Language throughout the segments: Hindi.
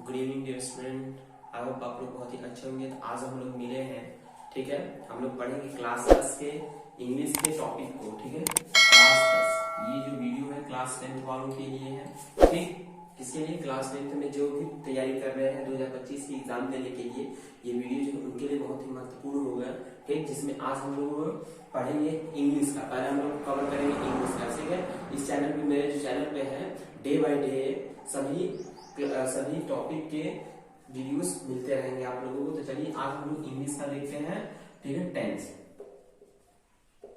Good evening dear student. I hope आप लोग बहुत ही अच्छे होंगे। तो आज हम लोग मिले हैं, ठीक है। हम लोग पढ़ेंगे क्लास 10 के इंग्लिश के टॉपिक को, ठीक है। क्लास 10 ये जो वीडियो है क्लास 10 वालों के लिए है, ठीक। किसके लिए? क्लास 10 में जो भी तैयारी कर रहे हैं 2025 की एग्जाम देने के लिए, ये वीडियो जो है उनके लिए बहुत ही महत्वपूर्ण होगा, ठीक। जिसमें आज हम लोग पढ़ेंगे इंग्लिश का। पहले हम लोग कवर करेंगे इंग्लिश का, ठीक है। इस चैनल पे, मेरे जो चैनल पे है, डे बाय डे सभी टॉपिक के वीडियोस मिलते रहेंगे आप लोगों को। तो चलिए आज हम लोग इंग्लिश का देखते हैं, ठीक है। टेंस,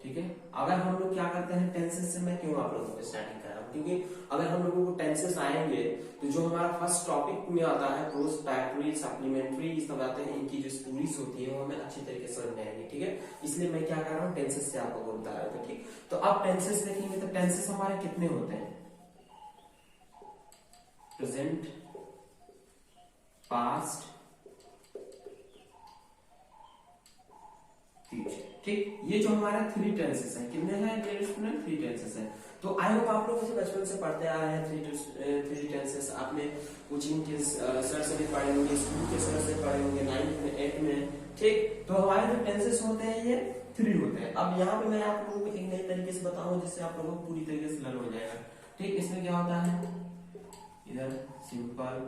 ठीक है। अगर हम लोग क्या करते हैं, टेंसेस से मैं क्यों आप लोगों को स्टार्टिंग कर रहा हूँ, क्योंकि अगर हम लोगों को टेंसेस आएंगे तो जो हमारा फर्स्ट टॉपिक में आता है प्रोज, पैक्टोरियल, सप्लीमेंट्री, ये सब आते हैं, इनकी जो स्टोरीज होती है वो हमें अच्छी तरीके से समझ में आएगी, ठीक है। इसलिए मैं क्या कर रहा हूँ, टेंसेस से आपको बता रहा हूँ, ठीक। तो अब टेंसेस देखेंगे तो टेंसेस हमारे कितने होते हैं? प्रेजेंट, पास्ट, फ्यूचर, ठीक। ये जो हमारा 3 टेंसेस है, कितने हैं डियर स्टूडेंट? 3 टेंसेस है। तो आई होप आप लोग बचपन से पढ़ते आ रहे हैं 3 टेंसेस। आपने कोचिंग के सर से भी पढ़े होंगे, स्कूल के सर से पढ़े होंगे, 9th में, 8th में, ठीक। तो हमारे जो टेंसेस होते हैं ये 3 होते हैं। अब यहाँ पे मैं आप लोगों को एक नई तरीके से बताऊं जिससे आप लोगों को पूरी तरीके से लर्न हो जाएगा, ठीक। इसमें क्या होता है, इधर सिंपल,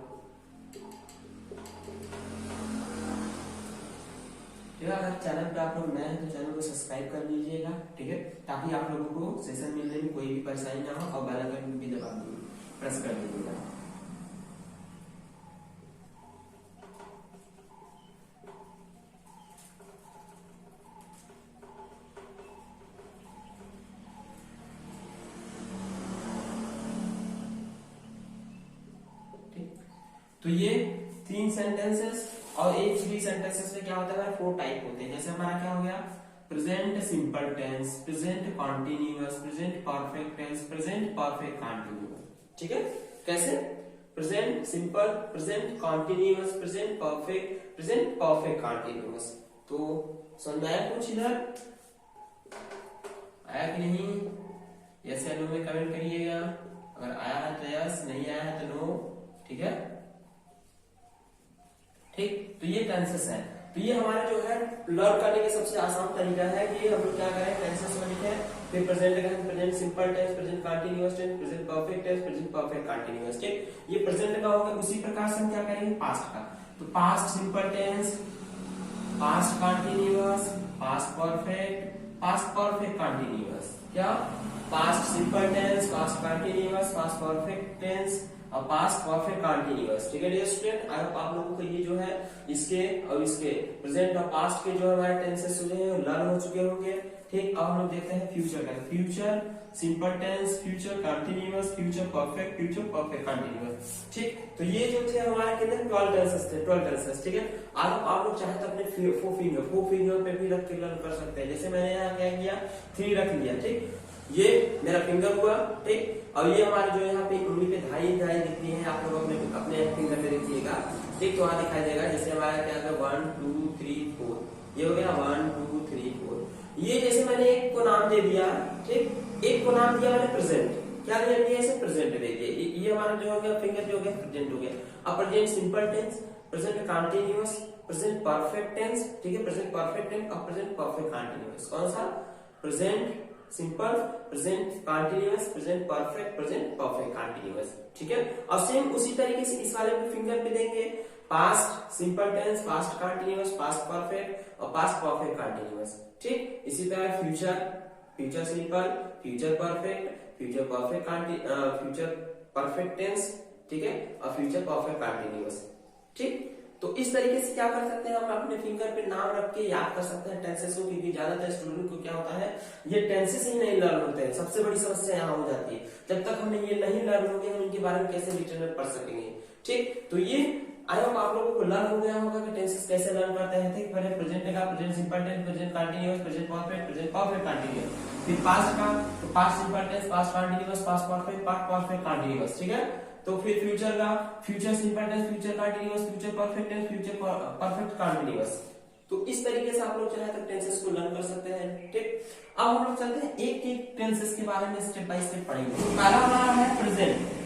ठीक है। अगर चैनल पे आप लोग नए हैं तो चैनल को सब्सक्राइब कर लीजिएगा, ठीक है, ताकि आप लोगों को सेशन मिलने में कोई भी परेशानी ना हो। और बेल आइकन भी दबा दीजिए, प्रेस कर दीजिएगा। ठीक, तो ये 3 सेंटेंसेस और एक 3 सेंटेंसेस में क्या होता है, 4 टाइप होते हैं। जैसे हमारा क्या हो गया, present simple tense, present continuous, present perfect tense, present perfect continuous, ठीक है। कैसे? Present simple, present continuous, present perfect continuous. तो समझ में आया कुछ इधर? आया कि नहीं? यस या नो में कमेंट करिएगा। अगर आया है तो यस, नहीं आया है तो नो, ठीक है, ठीक। तो ये टेंसेस है। तो ये हमारा जो है लर्न करने का सबसे आसान तरीका है कि हम लोग क्या करें, टेंसेस में लिखें, फिर प्रेजेंट का present simple tense, present continuous tense, present perfect tense, present perfect continuous, ठीक। ये प्रेजेंट का होगा। उसी प्रकार से हम क्या करेंगे पास्ट का। तो past simple tense, past continuous, past perfect continuous. क्या? Past simple tense, past continuous, past perfect tense और पास्ट परफेक्ट कंटीन्यूअस, ठीक है डियर स्टूडेंट। आई होप आप लोगों को ये जो है इसके और इसके प्रेजेंट और पास्ट के जो हमारे टेंसेस जो है लर्न हो चुके होंगे, ठीक। अब हम लोग देखते हैं फ्यूचर का। Future simple tense, future continuous, future perfect continuous, ठीक। तो ये जो थे हमारे कितने 12 टेंसेस थे, 12 टेंसेस, ठीक है। आप लोग चाहे तो अपने 4 फिंगर पे भी रख के लर्न कर सकते हैं। जैसे मैंने यहाँ क्या किया, 3 रख लिया, ठीक। ये मेरा फिंगर हुआ, ठीक। और ये हमारे जो यहाँ पे उंगली पे धाई दिखती है, आप लोग अपने फिंगर पे देखिएगा, ठीक। तो वहां दिखाई देगा। जैसे हमारा क्या है 1 2 3 4, ये हो गया 1 2 3 4। ये जैसे मैंने एक को नाम दे दिया, ठीक। एक को नाम दिया मैंने प्रेजेंट, क्या दे दिया इसे, प्रेजेंट दे दिया। ये हमारा जो हो गया फिंगर जो हो गया प्रेजेंट हो गया। अब present simple tense, present continuous, present perfect tense, ठीक है, प्रेजेंट परफेक्ट टेंस और प्रेजेंट परफेक्ट कंटीन्यूअस। कौन सा? Present simple, present continuous, present perfect continuous, ठीक है। और सेम उसी तरीके से इस वाले पे फिंगर पे देंगे past simple tense, past continuous, past perfect और पास्ट परफेक्ट कंटीन्यूअस, ठीक। इसी तरह future simple, future perfect tense, ठीक है, और फ्यूचर परफेक्ट कंटीन्यूअस, ठीक। तो इस तरीके से क्या कर सकते हैं, हम अपने फिंगर पे नाम रख के याद कर सकते हैं टेंसेस को। क्योंकि ज्यादातर स्टूडेंट को क्या होता है, ये टेंसेस ही नहीं लर्न होते हैं। सबसे बड़ी समस्या यहाँ हो जाती है। जब तक हमें ये नहीं लर्न होंगे हम इनके बारे में कैसे रिटर्न में पढ़ सकेंगे, ठीक। तो ये आई होप आप लोगों को लर्न हो गया होगा कि टेंसेस कैसे लर्न करते हैं, ठीक। पहले प्रेजेंट का, present simple tense, present continuous, present perfect continuous. फिर पास्ट का, तो past simple tense, past continuous, past perfect continuous, ठीक है। तो फिर फ्यूचर का, future simple tense, future continuous, future perfect tense, future perfect continuous. तो इस तरीके से आप लोग चाहे तो टेंसेस को लर्न कर सकते हैं, ठीक। अब हम लोग चलते हैं एक एक टेंसेस के बारे में स्टेप बाय स्टेप पढ़ेंगे। पहला हमारा है प्रेजेंट।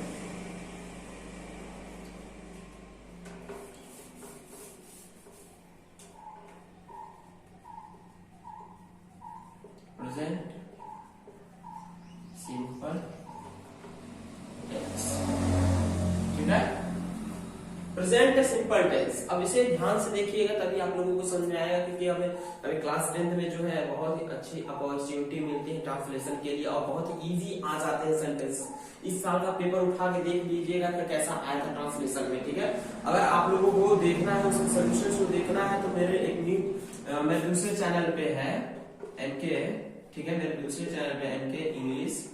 सिंपल टेंस, ठीक है। प्रेजेंट सिंपल टेंस, अब इसे ध्यान से देखिएगा तभी आप लोगों को समझ में आएगा, क्योंकि हमें क्लास 10th में जो है बहुत ही अच्छी अपॉर्चुनिटी मिलती है ट्रांसलेशन के लिए और बहुत ही इजी आ जाते हैं सेंटेंस। इस साल का पेपर उठा के देख लीजिएगा कि कैसा आया था ट्रांसलेशन में, ठीक है। अगर आप लोगों को देखना है उसके सोल्यूशन को देखना है तो मेरे एक मेरे दूसरे चैनल पे है एमके, ठीक है, मेरे दूसरे चैनल पे एमके इंग्लिश,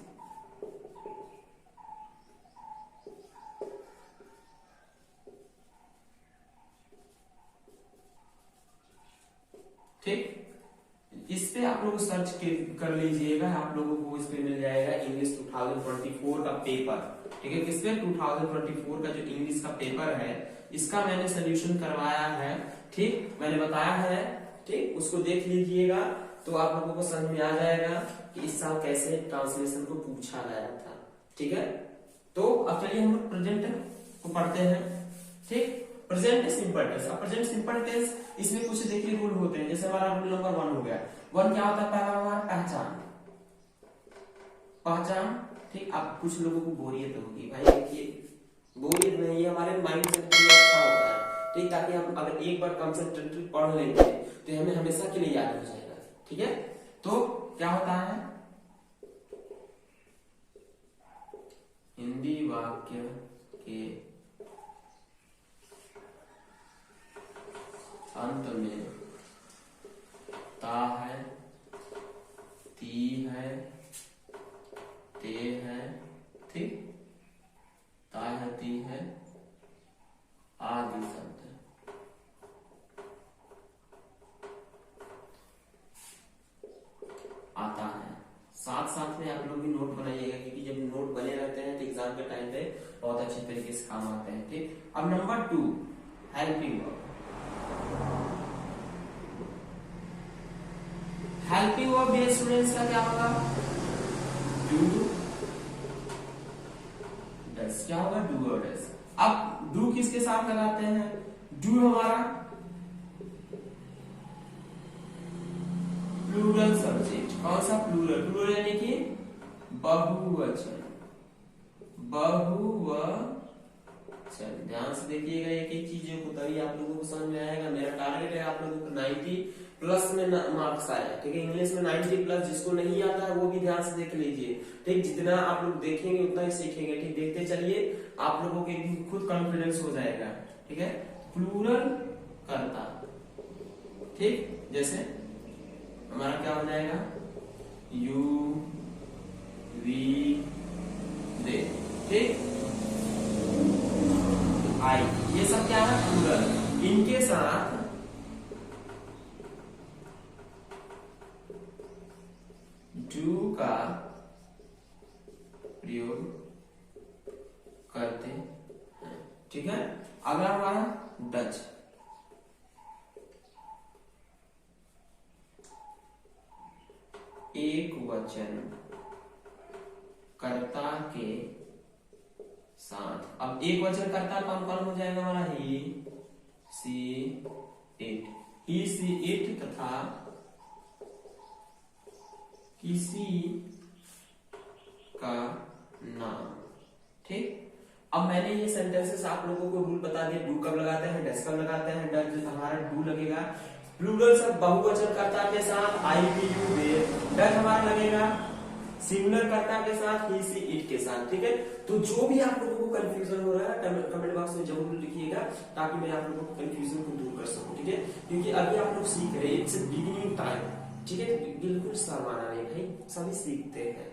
ठीक। इस पे आप लोग सर्च कर लीजिएगा, आप लोगों को इस पे मिल जाएगा इंग्लिश 2024 का पेपर, ठीक है। किस पे? 2024 का जो इंग्लिश का पेपर है इसका मैंने सोल्यूशन करवाया है, ठीक, मैंने बताया है, ठीक। उसको देख लीजिएगा तो आप लोगों को समझ में आ जाएगा कि इस साल कैसे ट्रांसलेशन को पूछा गया था, ठीक है। तो अब चलिए हम प्रेजेंट को पढ़ते हैं, ठीक। प्रेजेंट सिंपल टेंस, अब प्रेजेंट सिंपल टेंस इसमें कुछ देखिए रूल होते हैं। जैसे हमारा रूल नंबर 1 हो गया। 1 क्या होता है? पहला हमारा पहचान, पहचान, ठीक। अब कुछ लोगों को बोरियत होगी, भाई देखिए बोरियत नहीं है, हमारे माइंड से अच्छा होता है, ठीक, ताकि हम अगर एक बार कंसंट्रेटेड पढ़ लेंगे तो हमें हमेशा के लिए याद हो जाएगा, ठीक है। तो क्या होता है? हिंदी वाक्य के अंत में ता है, ती है, ते है, ठीक, ता है, ती है, आदि शब्द आता है। साथ साथ में आप लोग भी नोट बनाइएगा, क्योंकि जब नोट बने रहते हैं तो एग्जाम के टाइम पे बहुत अच्छे तरीके से काम आते हैं, ठीक। अब number 2 helping verb. Helping verb भी स्टूडेंट्स का क्या होगा? डू डस, क्या होगा? डू और डस। अब डू किसके साथ लगाते हैं? डू हमारा प्लूरल सब्जेक्ट, कौन सा? प्लूरल, प्लूरल यानी कि बहुवचन, बहुवचन। ध्यान से देखिएगा एक एक चीजों को, तभी आप लोगों को समझ में आएगा। मेरा टारगेट है आप लोगों को 90 प्लस में मार्क्स आए, ठीक है। इंग्लिश में 90 प्लस, जिसको नहीं आता है वो भी ध्यान से देख लीजिए, ठीक। जितना आप लोग देखेंगे उतना ही सीखेंगे, ठीक। देखते चलिए, आप लोगों के खुद कॉन्फिडेंस हो जाएगा, ठीक है। प्लूरल करता, ठीक, जैसे हमारा क्या हो जाएगा? यू, वी, दे, ठीक, आई, ये सब क्या है? प्लूरल। इनके साथ डू का प्रयोग करते हैं, ठीक है। अगला हमारा डच, एक वचन कर्ता के साथ। अब एक वचन कर्ता कौन कौन हो जाएगा हमारा? ही, सी, इट, ही, सी, इट तथा किसी का नाम, ठीक। अब मैंने ये सेंटेंसेस आप लोगों को रूल बता दिया। डू कब लगाते हैं, डस कब लगाते हैं। डच हमारा डू लगेगा प्लूरल सब बहुवचन कर्ता के साथ, आई, वी, यू, दे। डच हमारा लगेगा सिंगुलर कर्ता के साथ, ही, सी, इट के साथ, ठीक है। तो जो भी आप लोगों को कंफ्यूजन हो रहा है कमेंट बॉक्स में जरूर लिखिएगा, ताकि मैं आप लोगों को कंफ्यूजन को दूर कर सकूं, ठीक है। क्योंकि अभी आप लोग सीख रहे हैं, इट्स बिगिनिंग टाइम, ठीक है। बिल्कुल शर्माना नहीं भाई, सभी सीखते हैं,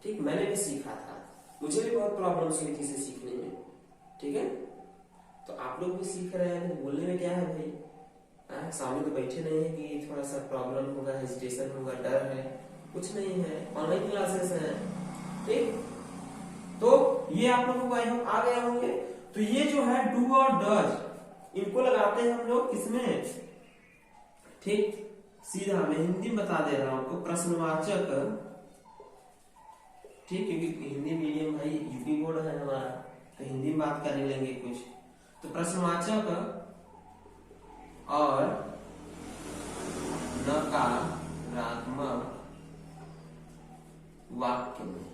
ठीक। मैंने भी सीखा था, मुझे भी बहुत प्रॉब्लम्स हुई थी इसे सीखने में, ठीक है। तो आप लोग भी सीख रहे हैं, बोलने में क्या है भाई, सामने तो बैठे नहीं है कि थोड़ा सा प्रॉब्लम होगा, हेजिटेशन होगा, डर है, कुछ नहीं है, ऑनलाइन क्लासेस है, ठीक। तो ये आप लोगों को आ गया होंगे। तो ये जो है डू और डज, इनको लगाते हैं हम लोग किसमें, ठीक। सीधा मैं हिंदी में बता दे रहा हूं आपको, प्रश्नवाचक, ठीक, क्योंकि हिंदी मीडियम भाई यूपी बोर्ड है हमारा, तो हिंदी में बात करने लेंगे कुछ। तो प्रश्नवाचक और नकारात्मक वाक्य में,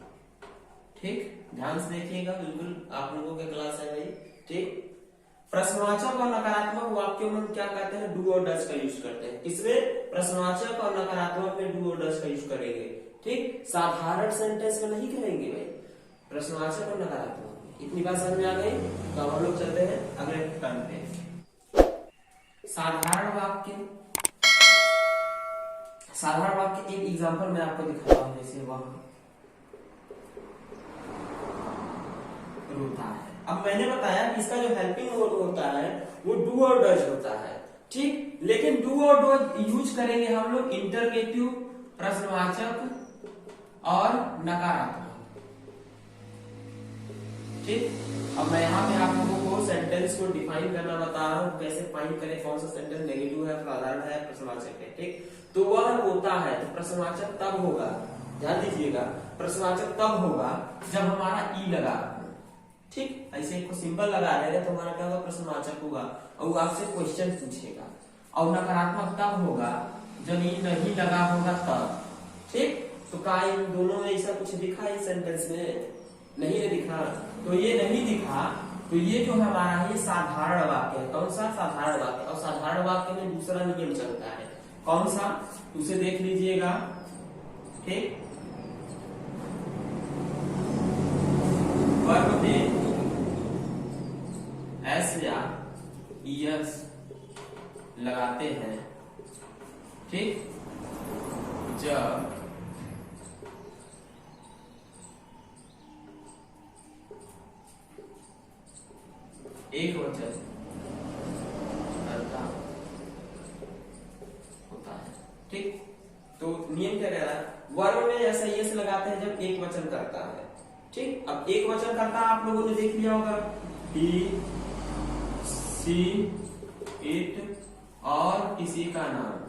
ठीक, ध्यान से देखिएगा, बिल्कुल आप लोगों के क्लास है भाई। ठीक, प्रश्नवाचक और नकारात्मक वाक्यों में क्या कहते हैं, डू और डज का यूज करते हैं। इसमें प्रश्नवाचक और नकारात्मक में डू और डज का यूज करेंगे। ठीक, साधारण सेंटेंस में नहीं करेंगे भाई, प्रश्नवाचक और नकारात्मक। इतनी बात समझ में आ गई, तो हम लोग चलते हैं अगले टर्म पे। साधारण वाक्य, साधारण वाक्य एक एग्जांपल मैं आपको दिखाता हूं, जैसे वह रोता है। अब मैंने बताया कि इसका जो हेल्पिंग वर्ब होता है वो डू और डज होता है। ठीक, लेकिन डू और डज यूज करेंगे हम लोग इंटरगेटिव, प्रश्नवाचक और नकारात्मक। ठीक, अब मैं यहाँ पे आप लोगों को सेंटेंस को डिफाइन करना बता रहा हूँ, कैसे फाइंड करें कौन सा सेंटेंस नेगेटिव है, साधारण है, प्रश्नवाचक है। ठीक, तो वह होता है, तो प्रश्नवाचक तब होगा, ध्यान दीजिएगा, प्रश्नवाचक तब होगा जब हमारा ई लगा। ठीक, ऐसे को सिंबल लगा रहे तो हमारा क्या होगा, प्रश्नवाचक होगा, और वो आपसे क्वेश्चन पूछेगा। और नकारात्मक तब होगा जब ई नहीं लगा होगा तब। ठीक, तो क्या इन दोनों में ऐसा कुछ दिखा इस सेंटेंस में? नहीं दिखा, तो ये नहीं दिखा, तो ये जो हमारा है साधारण वाक्य है। कौन सा? साधारण वाक्य। और साधारण वाक्य में दूसरा नियम चलता है, कौन सा, उसे देख लीजिएगा। ठीक, वर्ब में एस या ईएस लगाते हैं। ठीक, जब एक वचन करता होता है। ठीक, तो नियम क्या कह रहा है, वर्ब में ऐसा यस लगाते हैं जब एक वचन करता है। ठीक, अब एक वचन करता आप लोगों ने देख लिया होगा, ही, सी, इट और किसी का नाम,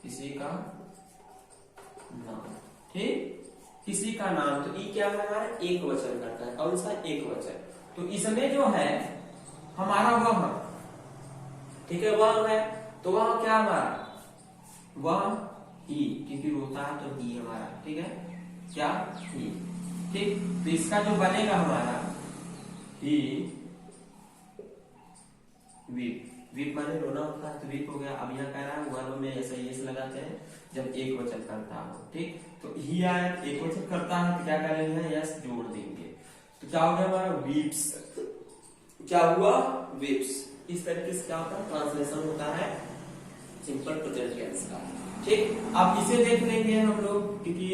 किसी का नाम। ठीक, किसी का नाम, तो ई क्या है हमारा, एक वचन करता है। कौन सा? एक वचन। तो इसमें जो है हमारा वह, ठीक है, वह है, तो वह क्या हमारा, वह ही, क्योंकि रोता है तो ही हमारा। ठीक है, क्या, ही। ठीक, तो इसका जो बनेगा हमारा ही, वीप, वीप माने रोना होता है तो वीप हो गया। अब यहाँ कह रहा है वर्ब में ऐसा यस लगाते हैं जब एक वचन करता हो। ठीक, तो ही आया, एक वचन करता है तो क्या करेंगे, यस जोड़ देंगे, तो क्या हो गया हमारा, वीप्स। क्या हुआ, वीप्स। इस तरीके से क्या होता है, ट्रांसलेशन होता है सिंपल प्रेजेंट टेंस का। ठीक, अब इसे देख लेंगे हम लोग, क्योंकि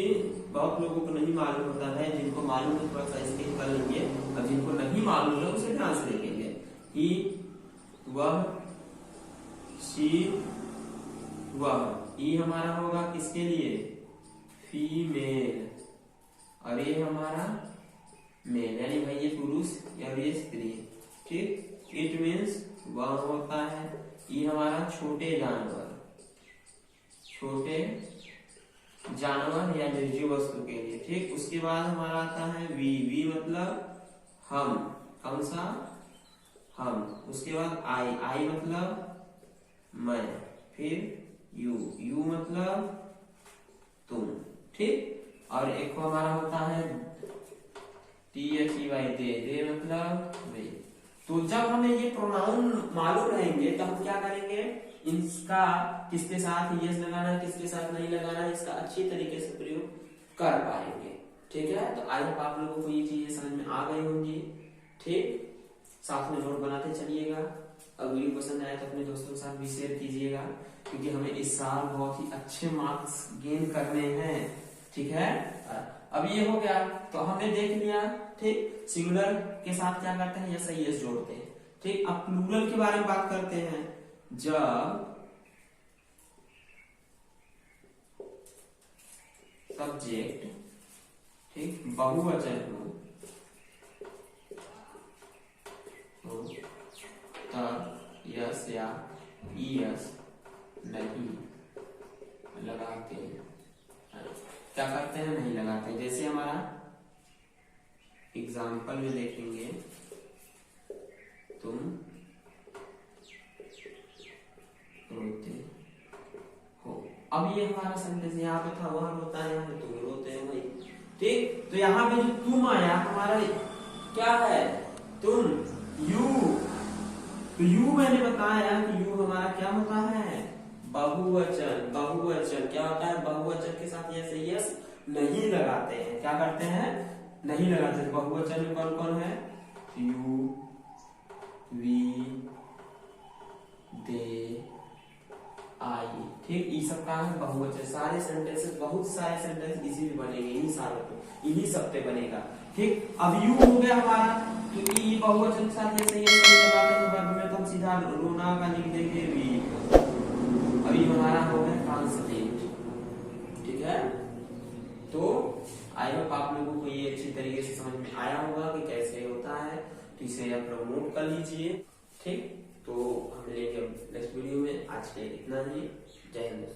बहुत लोगों को नहीं मालूम होता है, जिनको मालूम है थोड़ा सा स्किप कर लेंगे, और जिनको नहीं मालूम है उसे ध्यान से देखेंगे। ही, वह, शी, वह। ई हमारा होगा किसके लिए, फीमेल, और ये हमारा मेल, यानी भाई ये पुरुष और ये स्त्री। ठीक, इट मीन्स वह होता है, ये हमारा छोटे जानवर, छोटे जानवर या निर्जीव वस्तु के लिए। ठीक, उसके बाद हमारा आता है वी, वी मतलब हम, कौन सा, हम। उसके बाद आई, आई मतलब मैं, फिर यू, यू मतलब तुम। ठीक, और एक को हमारा होता है THEY, दे, दे मतलब वे। तो जब हमें ये प्रोनाउन मालूम रहेंगे तो हम क्या करेंगे, इसका किसके साथ यस लगाना है, किसके साथ नहीं लगाना है, इसका अच्छी तरीके से प्रयोग कर पाएंगे। ठीक है, तो आई होप आप लोगों को ये चीजें समझ में आ गई होंगी। ठीक, साथ में नोट बनाते चलिएगा, और वीडियो पसंद आए तो अपने दोस्तों के साथ भी शेयर कीजिएगा, क्योंकि हमें इस साल बहुत ही अच्छे मार्क्स गेन करने हैं। ठीक है, अब ये हो गया, तो हमने देख लिया। ठीक, सिंगुलर के साथ क्या करते हैं, यस यस जोड़ते हैं। ठीक, अब प्लूरल के बारे में बात करते हैं, जब सब्जेक्ट, ठीक, बहुवचन हो तब यस या ईएस नहीं लगाते हैं। क्या करते हैं, नहीं लगाते। जैसे हमारा एग्जाम्पल में देखेंगे, तुम रोते हो। अब ये हमारा सेंटेंस यहाँ पे था, वह रोता है, यहाँ पे तुम रोते हो। भाई ठीक। तो यहाँ पे जो तुम आया हमारा क्या है, तुम, यू। तो यू मैंने बताया कि यू हमारा क्या होता है, बहुवचन। बहुवचन क्या होता है, बहुवचन के साथ यस यस नहीं लगाते हैं, क्या करते हैं, नहीं लगाते हैं। बहुवचन में कौन कौन है, यू, वी, दे, आई, ठीक। ये सब का है बहुवचन। सारे सेंटेंसेस, बहुत सारे सेंटेंस इजीली बनेंगे इन्हीं सारों पे, इन्हीं सब पे बनेगा, ठीक। अब यू हो गया हमारा, क्योंकि ये बहुवचन के साथ ऐसे ये लगाते हैं वर्ब में, तो हम सीधा रोना का लिख देंगे वी। अभी हमारा हो गया ट्रांसलेट, ठीक है। तो आई होप आप लोगों को ये अच्छी तरीके से समझ में आया होगा कि कैसे होता है, तो इसे आप नोट कर लीजिए, ठीक। तो हम मिलेंगे नेक्स्ट वीडियो में। आज के लिए इतना ही। जय हिंद।